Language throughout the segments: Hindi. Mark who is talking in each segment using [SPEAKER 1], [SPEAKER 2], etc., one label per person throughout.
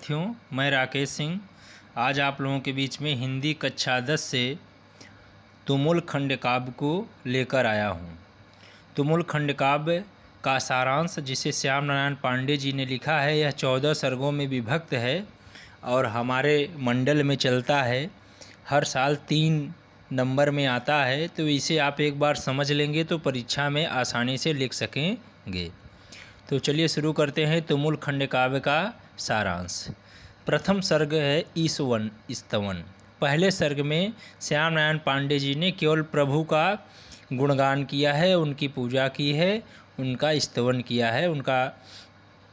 [SPEAKER 1] विद्यार्थियों, मैं राकेश सिंह आज आप लोगों के बीच में हिंदी कक्षा 10 से तुमुल खंड काव्य को लेकर आया हूँ। तुमुल खंड काव्य का सारांश जिसे श्याम नारायण पांडे जी ने लिखा है, यह 14 सर्गों में विभक्त है और हमारे मंडल में चलता है। हर साल 3 नंबर में आता है, तो इसे आप एक बार समझ लेंगे तो परीक्षा में आसानी से लिख सकेंगे। तो चलिए शुरू करते हैं तुमुल खंड काव्य का सारांश। प्रथम सर्ग है ईसवन स्तवन। पहले सर्ग में श्याम नारायण पांडे जी ने केवल प्रभु का गुणगान किया है, उनकी पूजा की है, उनका स्तवन किया है,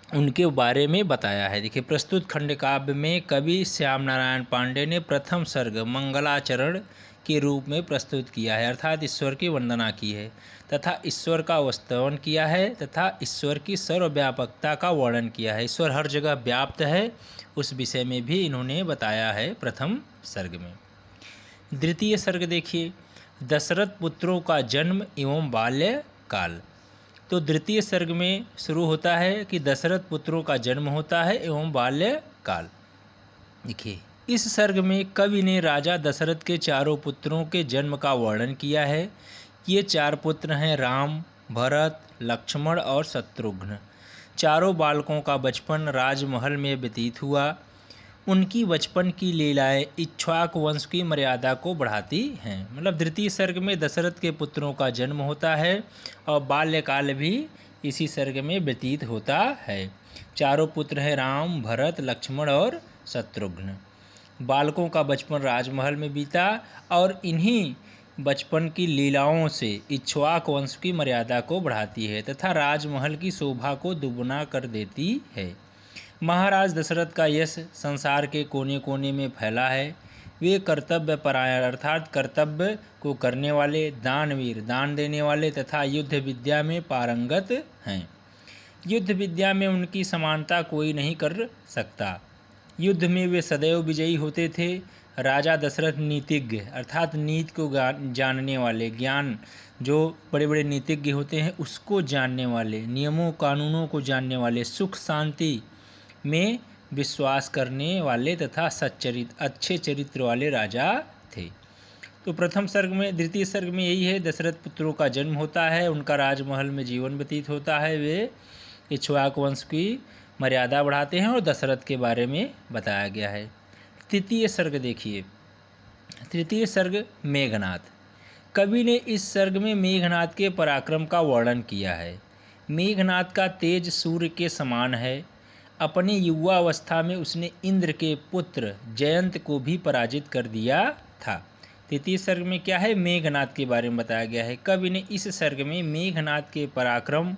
[SPEAKER 1] उनके बारे में बताया है। देखिए, प्रस्तुत खंड काव्य में कवि श्याम नारायण पांडे ने प्रथम सर्ग मंगलाचरण के रूप में प्रस्तुत किया है, अर्थात ईश्वर की वंदना की है तथा ईश्वर का स्तवन किया है तथा ईश्वर की सर्वव्यापकता का वर्णन किया है। ईश्वर हर जगह व्याप्त है, उस विषय में भी इन्होंने बताया है प्रथम सर्ग में। द्वितीय सर्ग देखिए, दशरथ पुत्रों का जन्म एवं बाल्यकाल। तो द्वितीय सर्ग में शुरू होता है कि दशरथ पुत्रों का जन्म होता है एवं बाल्यकाल। देखिए, इस सर्ग में कवि ने राजा दशरथ के चारों पुत्रों के जन्म का वर्णन किया है। ये 4 पुत्र हैं राम, भरत, लक्ष्मण और शत्रुघ्न। चारों बालकों का बचपन राजमहल में व्यतीत हुआ। उनकी बचपन की लीलाएं इक्ष्वाक वंश की मर्यादा को बढ़ाती हैं। मतलब द्वितीय सर्ग में दशरथ के पुत्रों का जन्म होता है और बाल्यकाल भी इसी सर्ग में व्यतीत होता है। चारों पुत्र हैं राम, भरत, लक्ष्मण और शत्रुघ्न। बालकों का बचपन राजमहल में बीता और इन्हीं बचपन की लीलाओं से इक्ष्वाक वंश की मर्यादा को बढ़ाती है तथा राजमहल की शोभा को दुगुना कर देती है। महाराज दशरथ का यश संसार के कोने कोने में फैला है। वे कर्तव्य परायण अर्थात कर्तव्य को करने वाले, दानवीर दान देने वाले तथा युद्ध विद्या में पारंगत हैं। युद्ध विद्या में उनकी समानता कोई नहीं कर सकता। युद्ध में वे सदैव विजयी होते थे। राजा दशरथ नीतिज्ञ अर्थात नीति को जानने वाले, ज्ञान जो बड़े बड़े नीतिज्ञ होते हैं उसको जानने वाले, नियमों कानूनों को जानने वाले, सुख शांति में विश्वास करने वाले तथा सच्चरित्र अच्छे चरित्र वाले राजा थे। तो प्रथम सर्ग में, द्वितीय सर्ग में यही है, दशरथ पुत्रों का जन्म होता है, उनका राजमहल में जीवन व्यतीत होता है, वे इक्ष्वाक वंश की मर्यादा बढ़ाते हैं और दशरथ के बारे में बताया गया है। तृतीय सर्ग देखिए, तृतीय सर्ग मेघनाद। कवि ने इस सर्ग में मेघनाद के पराक्रम का वर्णन किया है। मेघनाद का तेज सूर्य के समान है। अपनी युवावस्था में उसने इंद्र के पुत्र जयंत को भी पराजित कर दिया था। तृतीय सर्ग में क्या है, मेघनाद के बारे में बताया गया है। कवि ने इस सर्ग में मेघनाद के पराक्रम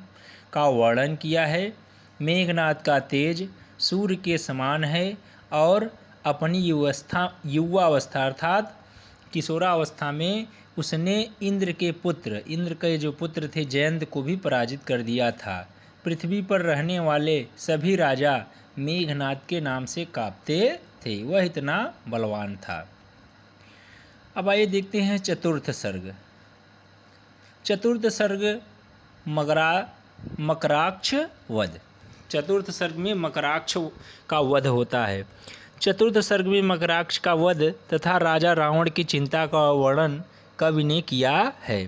[SPEAKER 1] का वर्णन किया है। मेघनाद का तेज सूर्य के समान है और अपनी युवावस्था अर्थात किशोरावस्था में उसने इंद्र के जो पुत्र थे जयंत को भी पराजित कर दिया था। पृथ्वी पर रहने वाले सभी राजा मेघनाद के नाम से कांपते थे, वह इतना बलवान था। अब आइए देखते हैं चतुर्थ सर्ग। चतुर्थ सर्ग मकराक्ष वध। चतुर्थ सर्ग में मकराक्ष का वध होता है। चतुर्थ सर्ग में मकराक्ष का वध तथा राजा रावण की चिंता का वर्णन कवि ने किया है।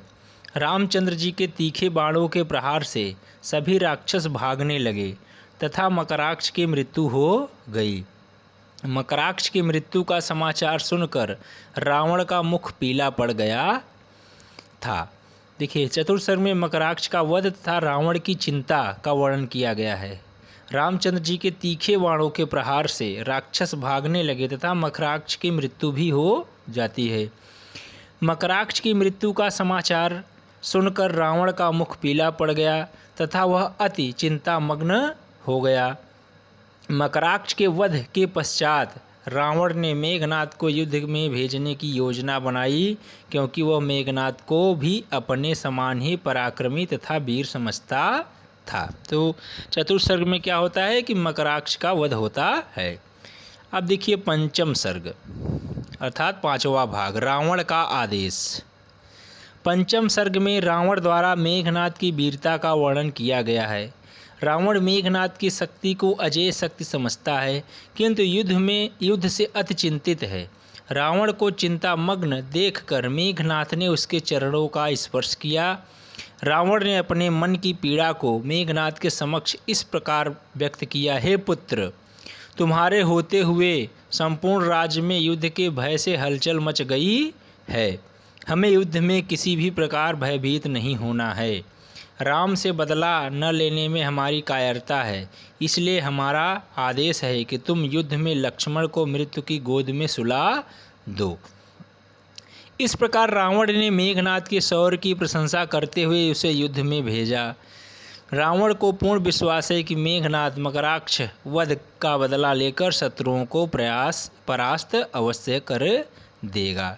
[SPEAKER 1] रामचंद्र जी के तीखे बाणों के प्रहार से सभी राक्षस भागने लगे तथा मकराक्ष की मृत्यु हो गई। मकराक्ष की मृत्यु का समाचार सुनकर रावण का मुख पीला पड़ गया था। देखिए, चतुर्थ सर्ग में मकराक्ष का वध तथा रावण की चिंता का वर्णन किया गया है। रामचंद्र जी के तीखे बाणों के प्रहार से राक्षस भागने लगे तथा मकराक्ष की मृत्यु भी हो जाती है। मकराक्ष की मृत्यु का समाचार सुनकर रावण का मुख पीला पड़ गया तथा वह अति चिंतामग्न हो गया। मकराक्ष के वध के पश्चात रावण ने मेघनाद को युद्ध में भेजने की योजना बनाई, क्योंकि वह मेघनाद को भी अपने समान ही पराक्रमी तथा वीर समझता था। तो चतुर्थ सर्ग में क्या होता है कि मकराक्ष का वध होता है। अब देखिए पंचम सर्ग अर्थात 5वां भाग, रावण का आदेश। पंचम सर्ग में रावण द्वारा मेघनाद की वीरता का वर्णन किया गया है। रावण मेघनाद की शक्ति को अजेय शक्ति समझता है, किंतु युद्ध से अति चिंतित है। रावण को चिंतामग्न देखकर मेघनाद ने उसके चरणों का स्पर्श किया। रावण ने अपने मन की पीड़ा को मेघनाद के समक्ष इस प्रकार व्यक्त किया, हे पुत्र, तुम्हारे होते हुए संपूर्ण राज्य में युद्ध के भय से हलचल मच गई है। हमें युद्ध में किसी भी प्रकार भयभीत नहीं होना है। राम से बदला न लेने में हमारी कायरता है, इसलिए हमारा आदेश है कि तुम युद्ध में लक्ष्मण को मृत्यु की गोद में सुला दो। इस प्रकार रावण ने मेघनाद के शौर्य की प्रशंसा करते हुए उसे युद्ध में भेजा। रावण को पूर्ण विश्वास है कि मेघनाद मकराक्ष वध का बदला लेकर शत्रुओं को परास्त अवश्य कर देगा।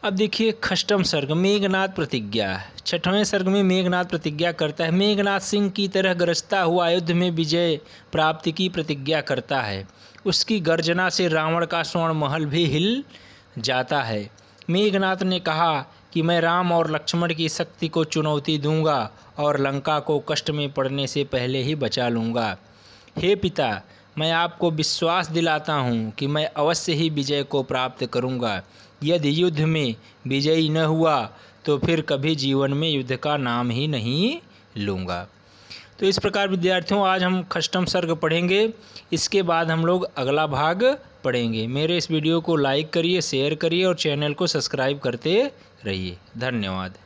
[SPEAKER 1] अब देखिए षष्ठम सर्ग मेघनाद प्रतिज्ञा। छठवें सर्ग में मेघनाद प्रतिज्ञा करता है। मेघनाद सिंह की तरह गरजता हुआ युद्ध में विजय प्राप्ति की प्रतिज्ञा करता है। उसकी गर्जना से रावण का स्वर्ण महल भी हिल जाता है। मेघनाद ने कहा कि मैं राम और लक्ष्मण की शक्ति को चुनौती दूंगा और लंका को कष्ट में पड़ने से पहले ही बचा लूँगा। हे पिता, मैं आपको विश्वास दिलाता हूँ कि मैं अवश्य ही विजय को प्राप्त करूँगा। यदि युद्ध में विजयी न हुआ तो फिर कभी जीवन में युद्ध का नाम ही नहीं लूँगा। तो इस प्रकार विद्यार्थियों आज हम षष्ठम सर्ग पढ़ेंगे। इसके बाद हम लोग अगला भाग पढ़ेंगे। मेरे इस वीडियो को लाइक करिए, शेयर करिए और चैनल को सब्सक्राइब करते रहिए। धन्यवाद।